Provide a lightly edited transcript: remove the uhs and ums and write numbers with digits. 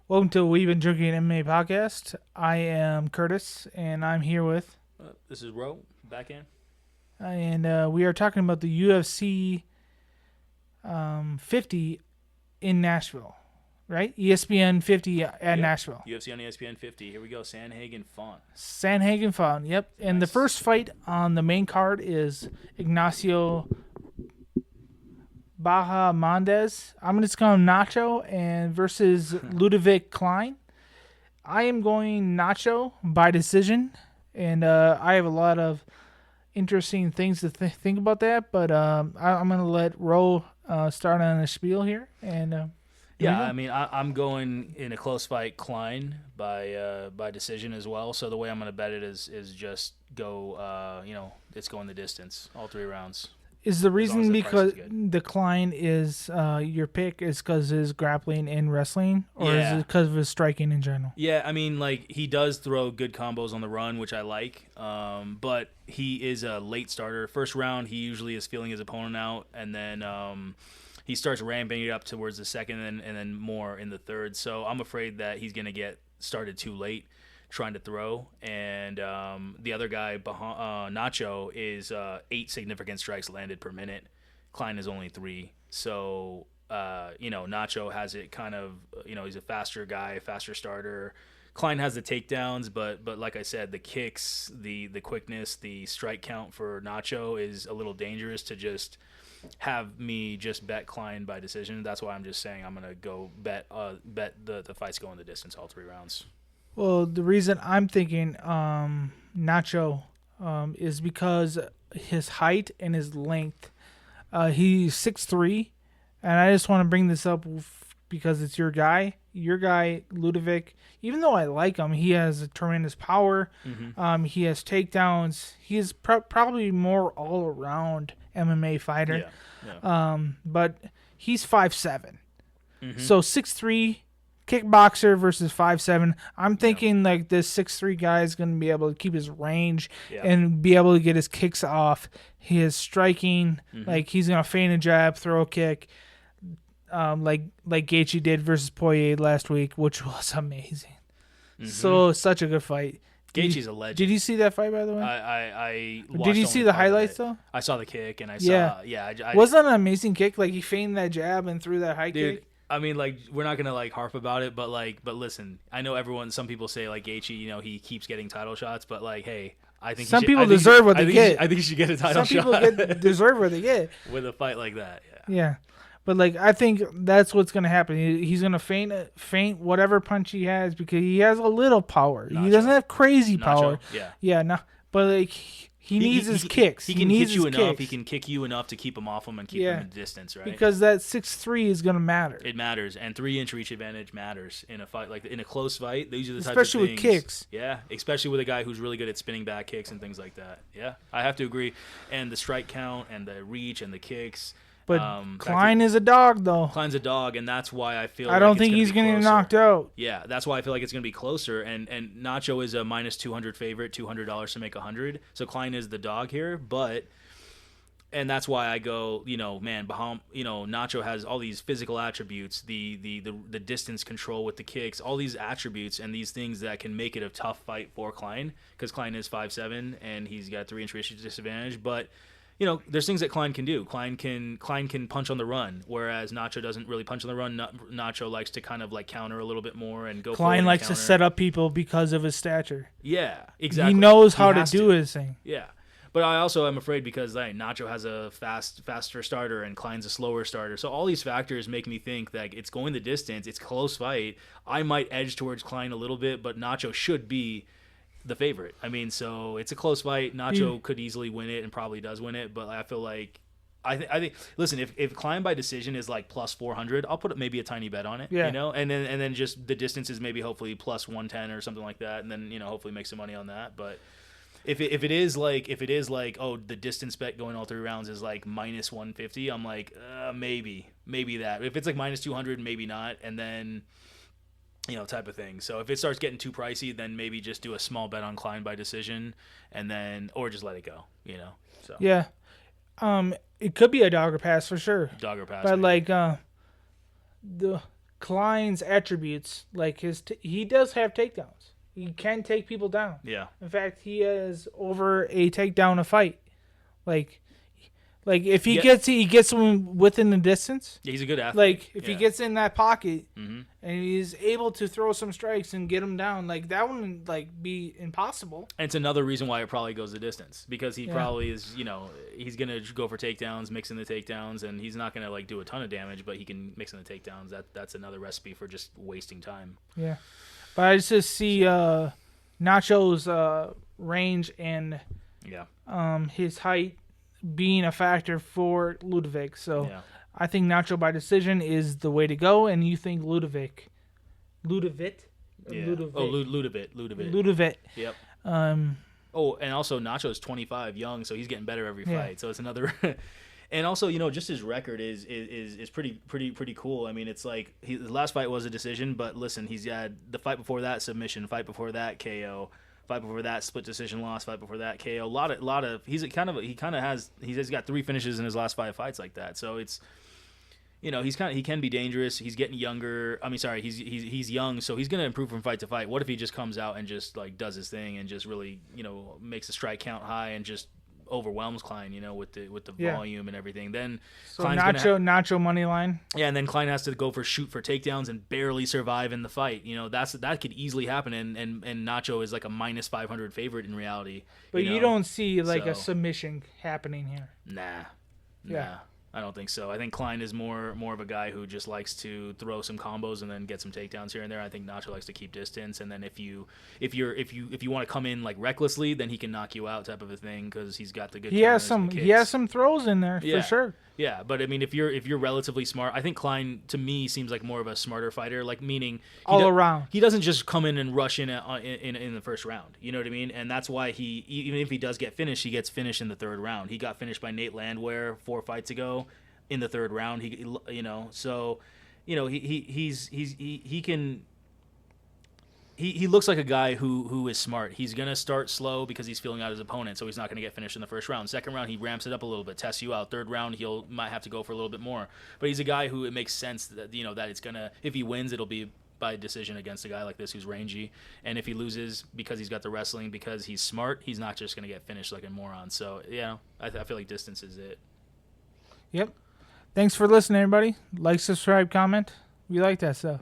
Welcome to We've Been Drinking MMA podcast. I am Curtis, and I'm here with, This is Ro, back in. and we are talking about the UFC 50 in Nashville, right? ESPN 50 at Nashville. UFC on ESPN 50. Here we go. Sanhagen Font. Sanhagen Fun, yep. And the first fight on the main card is Ignacio Bahamondes. I'm just going Nacho and versus Ludovit Klein. I am going Nacho by decision, and I have a lot of interesting things to think about that. But I'm going to let Ro start on the spiel here. And I mean, I'm going in a close fight, Klein by decision as well. So the way I'm going to bet it is just go, it's going the distance, all 3 rounds. Is the reason because the Klein is your pick is because his grappling and wrestling, or is it because of his striking in general? Yeah, I mean, like, he does throw good combos on the run, which I like, but he is a late starter. First round, he usually is feeling his opponent out, and then he starts ramping it up towards the second and then more in the third. So I'm afraid that he's going to get started too late trying to throw, and the other guy, Nacho, is 8 significant strikes landed per minute. Klein is only 3. So, Nacho has it kind of, he's a faster guy, faster starter. Klein has the takedowns, but like I said, the kicks, the quickness, the strike count for Nacho is a little dangerous to just have me just bet Klein by decision. That's why I'm just saying I'm going to go bet the fights going the distance all 3 rounds. Well, the reason I'm thinking Nacho is because his height and his length. He's 6'3", and I just want to bring this up because it's your guy. Your guy, Ludovic, even though I like him, he has a tremendous power. Mm-hmm. He has takedowns. He is probably more all-around MMA fighter. Yeah. But he's 5'7". Mm-hmm. So 6'3", kickboxer versus 5'7". I'm thinking like this 6'3" guy is going to be able to keep his range and be able to get his kicks off. His striking, like he's going to feint a jab, throw a kick, like Gaethje did versus Poirier last week, which was amazing. Mm-hmm. So such a good fight. Gaethje's a legend. Did you see that fight, by the way? I did you see the highlights though? I saw the kick and I saw wasn't that an amazing kick? Like he feinted that jab and threw that high kick. I mean, like, we're not gonna like harp about it, but listen, I know some people say like Gaethje, he keeps getting title shots, but like, hey, I think some people deserve what they get. I think he should get a title shot. Some people deserve what they get with a fight like that. Yeah, but like I think that's what's gonna happen. He's gonna feint whatever punch he has because he has a little power. Nacho. He doesn't have crazy power. No, but like. He needs his kicks. He can hit you enough. He can kick you enough to keep him off him and keep him in distance, right? Because that 6'3" is going to matter. It matters, and 3-inch reach advantage matters in a fight. Like in a close fight, these are the types especially of things. With kicks. Yeah, especially with a guy who's really good at spinning back kicks and things like that. Yeah, I have to agree. And the strike count and the reach and the kicks. But Klein is a dog, though. Klein's a dog, and that's why I feel. I don't think he's going to get knocked out. Yeah, that's why I feel like it's going to be closer. And Nacho is a minus 200 favorite, $200 to make 100. So Klein is the dog here, and that's why I go. Nacho has all these physical attributes, the distance control with the kicks, all these attributes and these things that can make it a tough fight for Klein because Klein is 5'7" and he's got 3-inch reach disadvantage, but. There's things that Klein can do. Klein can punch on the run, whereas Nacho doesn't really punch on the run. Nacho likes to kind of like counter a little bit more and go. Klein likes to set up people because of his stature. Yeah, exactly. He knows how to do his thing. Yeah, but I also am afraid because Nacho has a faster starter and Klein's a slower starter. So all these factors make me think that it's going the distance. It's a close fight. I might edge towards Klein a little bit, but Nacho should be the favorite. I mean, so it's a close fight. Nacho could easily win it and probably does win it, but I feel like I think listen, if Klein by decision is like plus 400, I'll put maybe a tiny bet on it, and then just the distance is maybe hopefully plus 110 or something like that, and then hopefully make some money on that. But if it is like the distance bet going all 3 rounds is like minus 150, I'm like maybe that. If it's like minus 200, maybe not, and then type of thing. So if it starts getting too pricey, then maybe just do a small bet on Klein by decision, and then or just let it go. So yeah, it could be a dogger pass for sure. Dogger pass, but maybe. Like the Klein's attributes, like he does have takedowns. He can take people down. Yeah. In fact, he has over a takedown a fight. Like if he gets someone within the distance. Yeah, he's a good athlete. Like if he gets in that pocket Mm-hmm. and he's able to throw some strikes and get him down, like that wouldn't be impossible. And it's another reason why it probably goes the distance, because he probably is, he's gonna go for takedowns, mix in the takedowns, and he's not gonna do a ton of damage, but he can mix in the takedowns. That's another recipe for just wasting time. Yeah, but I just see Nacho's range and his height being a factor for Ludovit. So I think Nacho by decision is the way to go, and you think Ludovit? Yeah. Ludovit. Ludovit. Yep. Um. Oh, and also Nacho's 25, young, so he's getting better every fight. So it's another. And also, just his record is pretty cool. I mean, it's like his last fight was a decision, but listen, he's had the fight before that submission, fight before that KO. Fight before that, split decision loss. Fight before that, KO. A lot of. He's got 3 finishes in his last 5 fights like that. So it's, he can be dangerous. He's getting younger. I mean, sorry, he's young, so he's gonna improve from fight to fight. What if he just comes out and just does his thing and just really makes the strike count high and just overwhelms Klein, with the volume and everything. Then so Nacho money line. Yeah, and then Klein has to shoot for takedowns and barely survive in the fight. That could easily happen, and Nacho is like a minus 500 favorite in reality. But you don't see a submission happening here. Nah. I don't think so. I think Klein is more of a guy who just likes to throw some combos and then get some takedowns here and there. I think Nacho likes to keep distance, and then if you want to come in recklessly, then he can knock you out type of a thing, because he's got the good. He has some throws in there for sure. Yeah, but I mean, if you're relatively smart, I think Klein to me seems like more of a smarter fighter. Meaning all around. He doesn't just come in and rush in the first round. You know what I mean? And that's why even if he does get finished, he gets finished in the 3rd round. He got finished by Nate Landwehr 4 fights ago in the 3rd round. He can. He looks like a guy who is smart. He's going to start slow because he's feeling out his opponent, so he's not going to get finished in the 1st round. 2nd round, he ramps it up a little bit, tests you out. 3rd round, might have to go for a little bit more. But he's a guy who it makes sense that that it's going to, if he wins, it'll be by decision against a guy like this who's rangy. And if he loses because he's got the wrestling, because he's smart, he's not just going to get finished like a moron. So, I feel like distance is it. Yep. Thanks for listening, everybody. Like, subscribe, comment. We like that stuff.